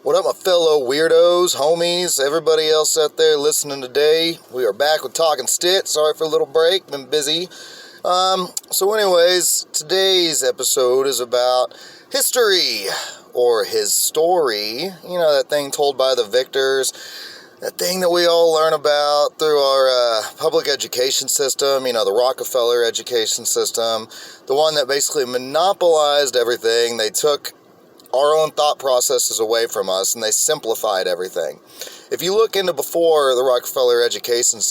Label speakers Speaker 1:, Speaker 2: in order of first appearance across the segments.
Speaker 1: What up, my fellow weirdos, homies, everybody else out there listening today? We are back with Talking Stit. Sorry for a little break, been busy. So anyways, today's episode is about history, or his story. You know, that thing told by the victors, that thing that we all learn about through our public education system, you know, the Rockefeller education system, the one that basically monopolized everything. They took our own thought processes away from us, and they simplified everything. If you look into before the Rockefeller education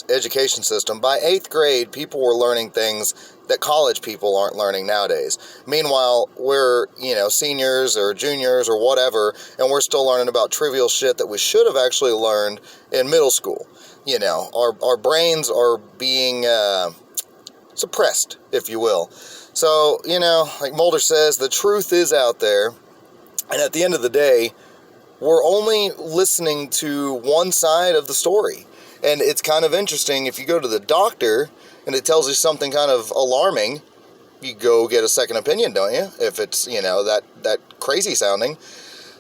Speaker 1: system, by 8th grade, people were learning things that college people aren't learning nowadays. Meanwhile, we're, seniors or juniors or whatever, and we're still learning about trivial shit that we should have actually learned in middle school. Our brains are being suppressed, if you will. So, like Mulder says, the truth is out there. And at the end of the day, we're only listening to one side of the story. And it's kind of interesting, if you go to the doctor and it tells you something kind of alarming, you go get a second opinion, don't you? If it's, that crazy sounding.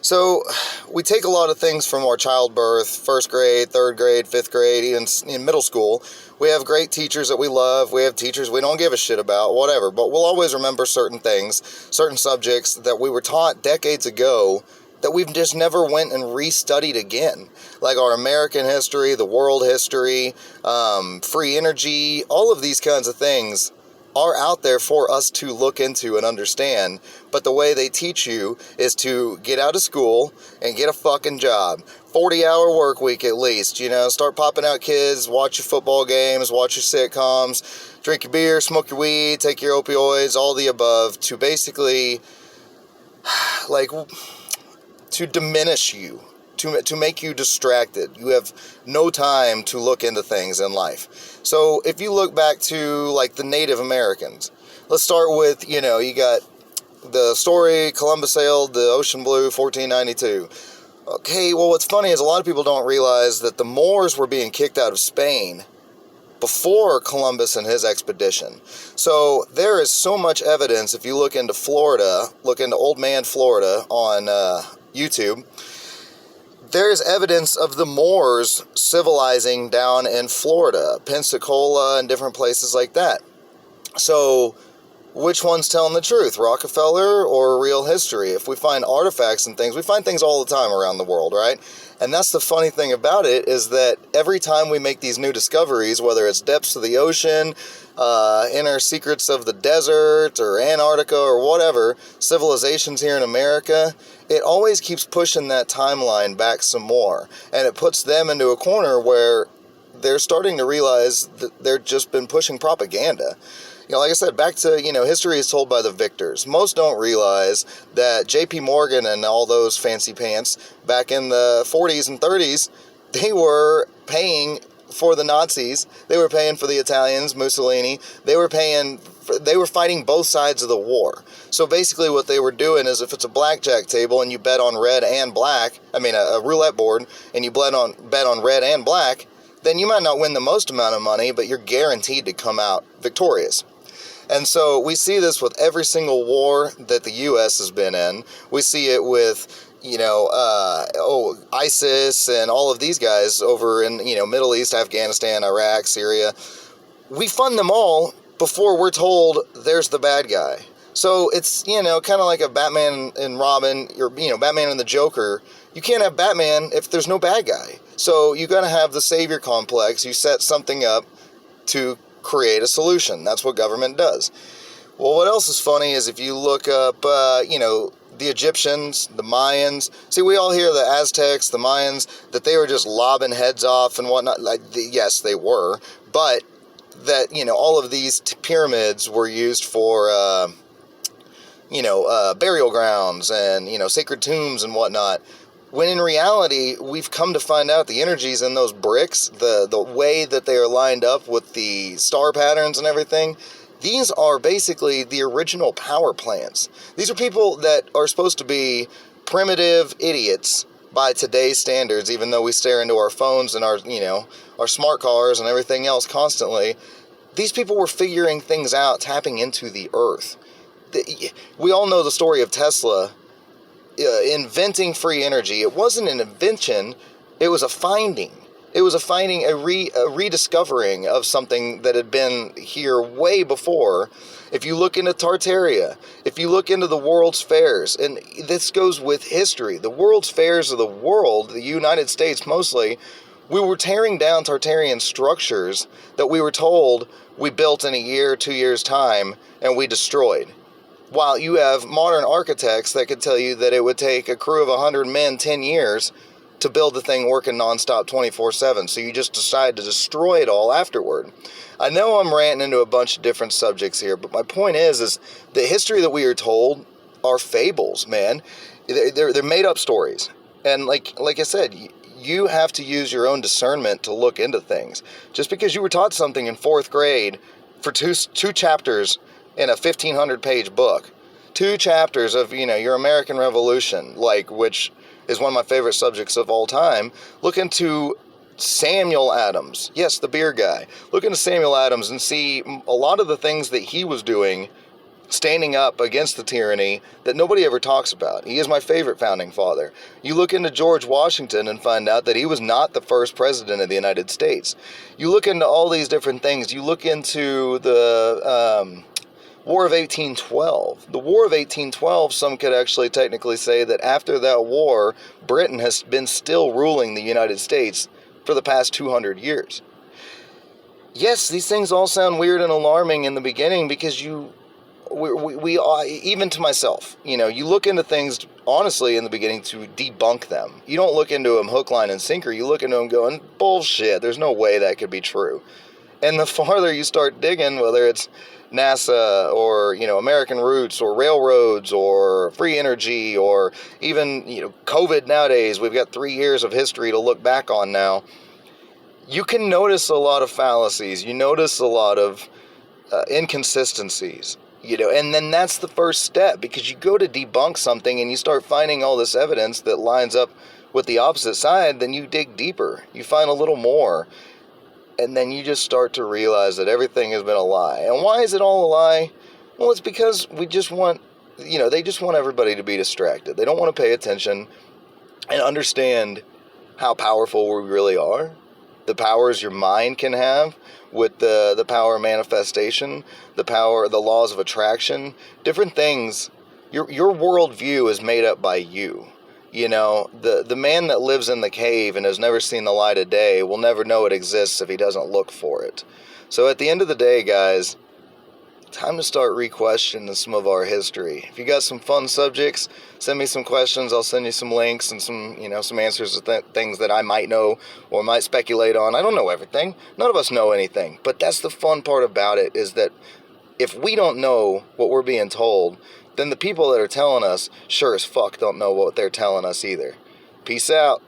Speaker 1: So we take a lot of things from our childbirth, 1st grade, 3rd grade, 5th grade, even in middle school. We have great teachers that we love. We have teachers we don't give a shit about, whatever. But we'll always remember certain things, certain subjects that we were taught decades ago that we've just never went and restudied again. Like our American history, the world history, free energy, all of these kinds of things are out there for us to look into and understand. But the way they teach you is to get out of school and get a fucking job. 40-hour work week at least, start popping out kids, watch your football games, watch your sitcoms, drink your beer, smoke your weed, take your opioids, all the above, to basically, to diminish you, to make you distracted. You have no time to look into things in life. So if you look back to, the Native Americans, let's start with, you got the story, Columbus sailed the ocean blue, 1492. Okay, well, what's funny is a lot of people don't realize that the Moors were being kicked out of Spain before Columbus and his expedition. So there is so much evidence. If you look into Florida, look into Old Man Florida on YouTube, there's evidence of the Moors civilizing down in Florida, Pensacola, and different places like that. So which one's telling the truth, Rockefeller or real history? If we find artifacts and things, we find things all the time around the world, right? And that's the funny thing about it, is that every time we make these new discoveries, whether it's depths of the ocean, inner secrets of the desert, or Antarctica, or whatever, civilizations here in America, it always keeps pushing that timeline back some more. And it puts them into a corner where they're starting to realize that they've just been pushing propaganda. Like I said, back to, history is told by the victors. Most don't realize that J.P. Morgan and all those fancy pants back in the 40s and 30s, they were paying for the Nazis. They were paying for the Italians, Mussolini. They were fighting both sides of the war. So basically what they were doing is, if it's a blackjack table and you bet on red and black, a roulette board, and you bet on red and black, then you might not win the most amount of money, but you're guaranteed to come out victorious. And so we see this with every single war that the U.S. has been in. We see it with, ISIS and all of these guys over in, Middle East, Afghanistan, Iraq, Syria. We fund them all before we're told there's the bad guy. So it's, kind of like a Batman and Robin, or, Batman and the Joker. You can't have Batman if there's no bad guy. So you got to have the savior complex. You set something up to create a solution. That's what government does. Well, what else is funny is if you look up, the Egyptians, the Mayans. See, we all hear the Aztecs, the Mayans, that they were just lobbing heads off and whatnot. Yes, they were. But that, all of these pyramids were used for, burial grounds and, sacred tombs and whatnot. When in reality, we've come to find out the energies in those bricks, the way that they are lined up with the star patterns and everything, these are basically the original power plants. These are people that are supposed to be primitive idiots by today's standards, even though we stare into our phones and our smart cars and everything else constantly. These people were figuring things out, tapping into the earth. We all know the story of Tesla inventing free energy. It wasn't an invention, it was a finding. It was a finding, a rediscovering of something that had been here way before. If you look into Tartaria, if you look into the World's Fairs, and this goes with history, the World's Fairs of the world, the United States mostly, we were tearing down Tartarian structures that we were told we built in a year, 2 years' time, and we destroyed. While you have modern architects that could tell you that it would take a crew of 100 men 10 years to build the thing working nonstop 24/7, so you just decide to destroy it all afterward. I know I'm ranting into a bunch of different subjects here, but my point is the history that we are told are fables, man. They're made up stories. And like I said, you have to use your own discernment to look into things. Just because you were taught something in 4th grade for two chapters in a 1,500-page book, 2 chapters of, your American Revolution, which is one of my favorite subjects of all time. Look into Samuel Adams. Yes, the beer guy. Look into Samuel Adams and see a lot of the things that he was doing, standing up against the tyranny, that nobody ever talks about. He is my favorite founding father. You look into George Washington and find out that he was not the first president of the United States. You look into all these different things. You look into the War of 1812. The War of 1812, some could actually technically say that after that war, Britain has been still ruling the United States for the past 200 years. Yes, these things all sound weird and alarming in the beginning because we even to myself, you look into things honestly in the beginning to debunk them. You don't look into them hook, line, and sinker. You look into them going, bullshit, there's no way that could be true. And the farther you start digging, whether it's NASA or, American Roots or railroads or free energy or even, COVID nowadays, we've got 3 years of history to look back on now. You can notice a lot of fallacies. You notice a lot of inconsistencies, and then that's the first step, because you go to debunk something and you start finding all this evidence that lines up with the opposite side, then you dig deeper. You find a little more. And then you just start to realize that everything has been a lie. And why is it all a lie? Well, it's because we just want, they just want everybody to be distracted. They don't want to pay attention and understand how powerful we really are. The powers your mind can have with the power of manifestation, the laws of attraction, different things. Your worldview is made up by you. The man that lives in the cave and has never seen the light of day will never know it exists if he doesn't look for it. So at the end of the day, guys, time to start re-questioning some of our history. If you got some fun subjects, send me some questions. I'll send you some links and some, some answers to things that I might know or might speculate on. I don't know everything. None of us know anything. But that's the fun part about it, is that if we don't know what we're being told, then the people that are telling us sure as fuck don't know what they're telling us either. Peace out.